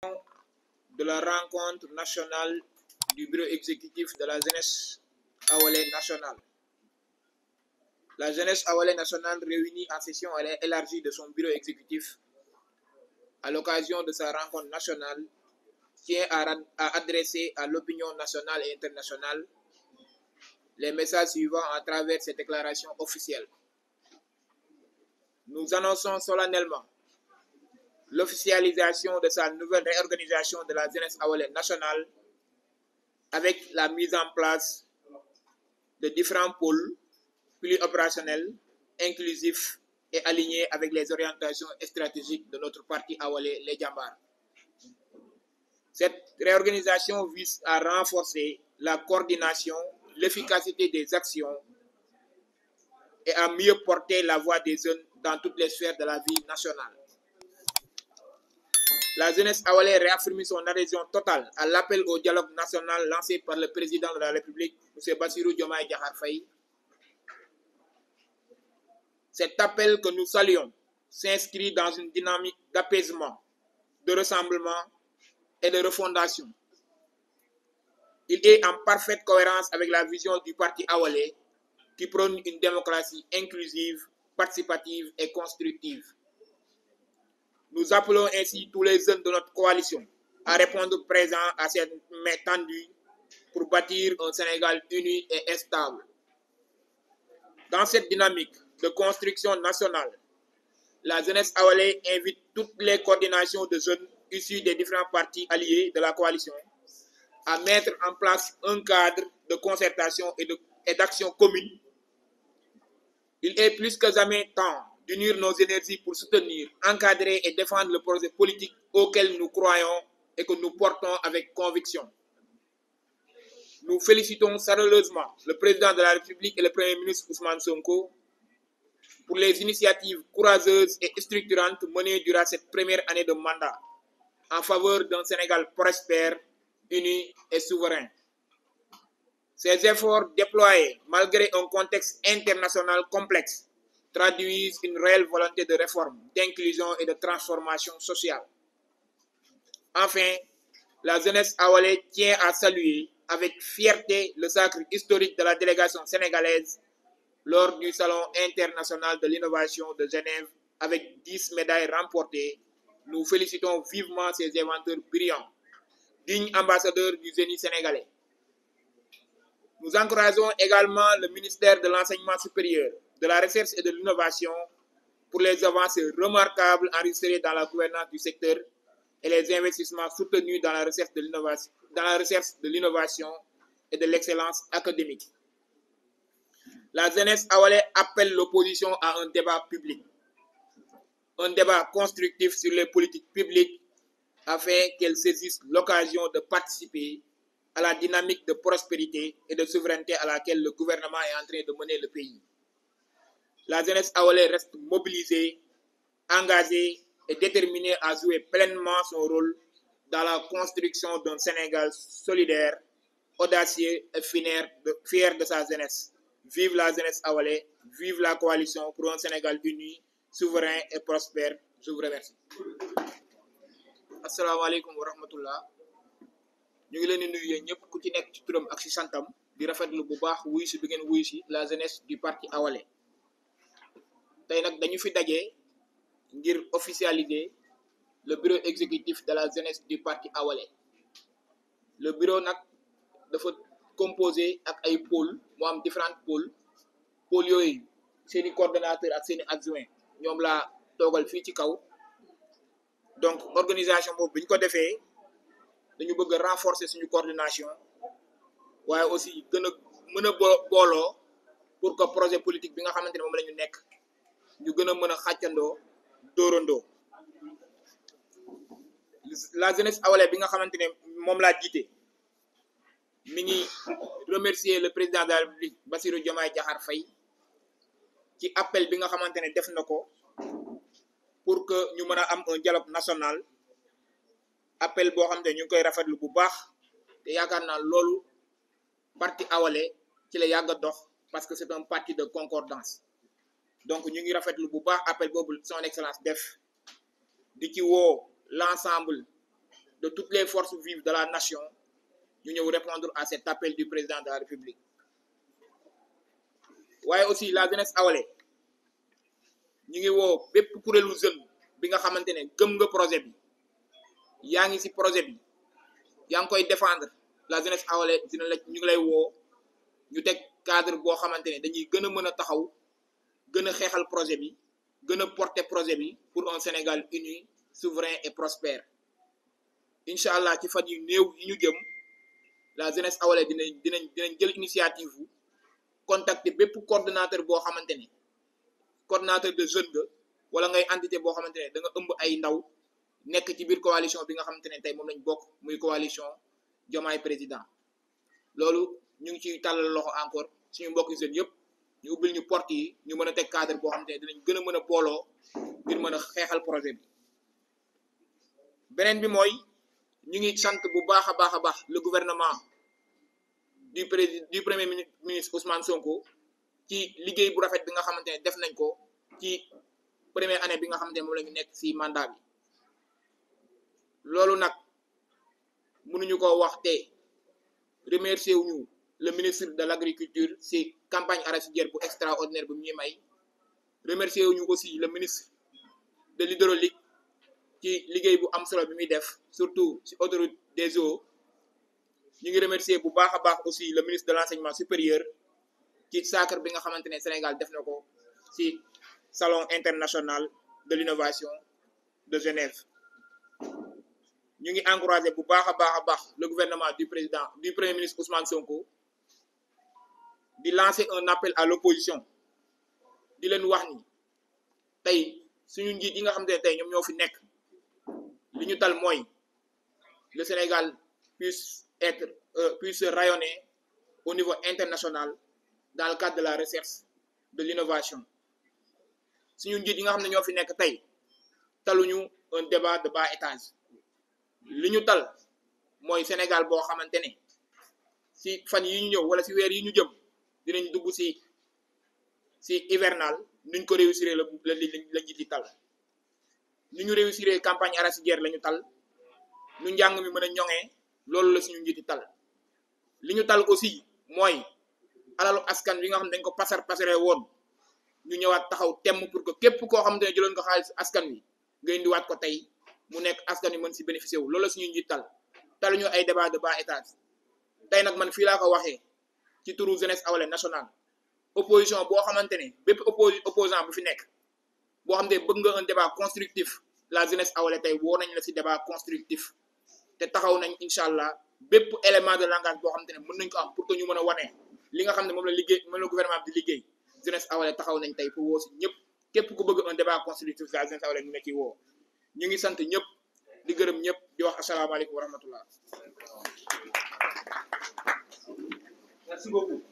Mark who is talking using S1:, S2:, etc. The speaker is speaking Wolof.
S1: de la rencontre nationale du bureau exécutif de la jeunesse Awalé nationale. La jeunesse Awalé nationale réunie en session élargie de son bureau exécutif à l'occasion de sa rencontre nationale tient à adresser à l'opinion nationale et internationale les messages suivants à travers ces déclarations officielles. Nous annonçons solennellement l'officialisation de sa nouvelle réorganisation de la jeunesse Awalé nationale avec la mise en place de différents pôles plus opérationnels, inclusifs et alignés avec les orientations stratégiques de notre parti Awalé, les Jambar. Cette réorganisation vise à renforcer la coordination, l'efficacité des actions et à mieux porter la voix des jeunes dans toutes les sphères de la vie nationale. La jeunesse Awalé réaffirme son adhésion totale à l'appel au dialogue national lancé par le président de la République, M. Bassirou Diomaye Diakhar Faye. Cet appel que nous saluons s'inscrit dans une dynamique d'apaisement, de rassemblement et de refondation. Il est en parfaite cohérence avec la vision du parti Awalé qui prône une démocratie inclusive, participative et constructive. Nous appelons ainsi tous les jeunes de notre coalition à répondre présent à cette main tendue pour bâtir un Sénégal uni et stable. Dans cette dynamique de construction nationale, la jeunesse Awalé invite toutes les coordinations de jeunes issus des différents partis alliés de la coalition à mettre en place un cadre de concertation et d'action commune. Il est plus que jamais temps d'unir nos énergies pour soutenir, encadrer et défendre le projet politique auquel nous croyons et que nous portons avec conviction. Nous félicitons chaleureusement le président de la République et le Premier ministre Ousmane Sonko pour les initiatives courageuses et structurantes menées durant cette première année de mandat en faveur d'un Sénégal prospère, uni et souverain. Ces efforts déployés, malgré un contexte international complexe, traduisent une réelle volonté de réforme, d'inclusion et de transformation sociale. Enfin, la jeunesse Awalé tient à saluer avec fierté le sacre historique de la délégation sénégalaise lors du Salon international de l'innovation de Genève avec 10 médailles remportées. Nous félicitons vivement ces inventeurs brillants, dignes ambassadeurs du génie sénégalais. Nous encourageons également le ministère de l'Enseignement supérieur, de la Recherche et de l'Innovation pour les avancées remarquables enregistrées dans la gouvernance du secteur et les investissements soutenus dans la recherche de l'innovation et de l'excellence académique. La jeunesse Awalé appelle l'opposition à un débat public, un débat constructif sur les politiques publiques afin qu'elle saisisse l'occasion de participer à la dynamique de prospérité et de souveraineté à laquelle le gouvernement est en train de mener le pays. La jeunesse Awalé reste mobilisée, engagée et déterminée à jouer pleinement son rôle dans la construction d'un Sénégal solidaire, audacieux et fier de sa jeunesse. Vive la jeunesse Awalé, vive la coalition pour un Sénégal uni, souverain et prospère. Je vous remercie. Assalamu alaikum wa rahmatullah. Ñu ngi leen di nuyu ñëpp ku ci nekk ci turam ak ci santam di rafetlu bu baax wuy si bi ngeen wuy si la jeunesse du parti Awalé. Tey nag dañu fi daje ngir officialiser le bureau exécutif de la jeunesse du parti Awalé. Le bureau nag dafa composé ak ay pôles moo am différents pôles yooyu seeni coordonnateur ak seeni adjoint ñoom laa toogal fii ci kaw. Donc organisation boobu bi ñu ko defee dañu bëgg a renforcer suñu coordination waaye aussi gën a mën a booloo pour que projet politique bi nga xamante ne moom la ñu nekk ñu gën a mën a xàccandoo dóorandoo. La jeunesse Awalé bi nga xamante ne moom laa jiite mi ngi remercier le président de la République Bassirou Diomaye Diakhar Faye ci appel bi nga xamante ne def na ko pour que ñu mën a am un dialogue national. Appel boo xam ne ñu ngi koy rafetlu bu baax te yaakaar naa loolu parti Awalé ci la yàgg a dox parce que c'est un parti de concordance. Donc ñu ngi rafetlu bu baax appel boobu son excellence def di ci woo l'ensemble de toutes les forces vives de la nation ñu ñëw répondre à cet appel du président de la République waaye aussi la jeunesse awalé ñu ngi woo bépp kuréelu jeune bi nga xamante ne gëm nga projet bi yaa ngi ci projet bi yaa ngi koy défendre la jeunesse awalé dina la ñu ngi lay woo ñu teg cadre boo xamante ne dañuy gën a mën a taxaw gën a xeexal projet bi gën a porter projet bi pour un Sénégal uni souverain et prospère incha allah ci fan yu néew yi ñu jëm la jeunesse awalé dinañ jël initiative bu contacter bépp coordonnateur boo xamante ne coordonnateur de jeune nga wala ngay entité boo xamante ne da nga ëmb ay ndaw nekk ci biir coalition bi nga xamante ne tey moom lañ bokk muy coalition Diomaye président loolu ñu ngi ciy tàllal loxo encore suñu mbokki jeunes yëpp ñu ubbil ñu porte yi ñu mën a teg cadre boo xamante ne dinañ gën a mën a booloo ngir mën a xeexal projet bi beneen bi mooy ñu ngi sant bu baax a baax le gouvernement du premier ministre Ousmane Sonko ci liggéey bu rafet bi nga xamante ne def nañ ko ci première année bi nga xamante ne moom la ñu nekk ci mandat bi loolu nag mënuñu ko wax te remercier wuñu le ministre de l'agriculture ci campagne arachidière bu extraordinaire bu ñuy may remercier wuñu aussi le ministre de l'hydraulique ci liggéey bu am solo bi muy def surtout ci autoroute des eaux ñu ngi remercier bu baax a baax aussi le ministre de l'enseignement supérieur ci sacre bi nga xamante ne Sénégal def na ko ci salon international de l'innovation de Genève ñu ngi encourager bu baax a baax le gouvernement du premier ministre Ousmane Sonko di lancer un appel à l'opposition di leen wax ni tey suñu njiit yi nga xamante ne tey ñoom ñoo fi nekk li ñu tal mooy le Sénégal puisse rayonner au niveau international dans le cadre de la recherche de l'innovation suñu njiit yi nga xam ne ñoo fi nekk tey taluñu un débat de bas étage li ñu tal mooy Sénégal boo xamante ne ci fan yi ñu ñëw wala ci weer yi ñu jëm dinañ dugg ci hivernal nuñ ko réussir la njiit yi tal nu ñu réussir campagne arachidière la ñu tal nu njàng mi mën a ñoŋee loolu la suñu njiit yi tal li ñu tal aussi mooy alalu askan wi nga xam ne dañ ko pasare woon ñu ñëwaat taxaw temm pour que képp koo xamante ne jëloon nga xaalis askan wi nga indiwaat ko tey mu nekk askan wi mën ci bénéficier wu loolu la suñu njiit tal ñu ay débat de bas étage tey nag man fii laa ko waxee ci turu jeunesse awalé nationale opposition boo xamante ne bépp opposant bu fi nekk boo xam ne bëgg nga un débat constructif la jeunesse awalé tey woo nañ la ci débat constructif te taxaw nañ incha allah bépp élément de langage boo xamante ne mën nañ ko am pour que ñu mën a wane li nga xam ne moom la gouvernement bi di liggéey jeunesse awalé taxaw nañ tey pour woo ci ñëpp képp ku bëgg un débat constructif la jeunesse awalé ñu ne ci woo ñu ngi sant ñëpp di gërëm ñëpp di wax asalaamaaleykum wa rahmatullah.
S2: Merci beaucoup.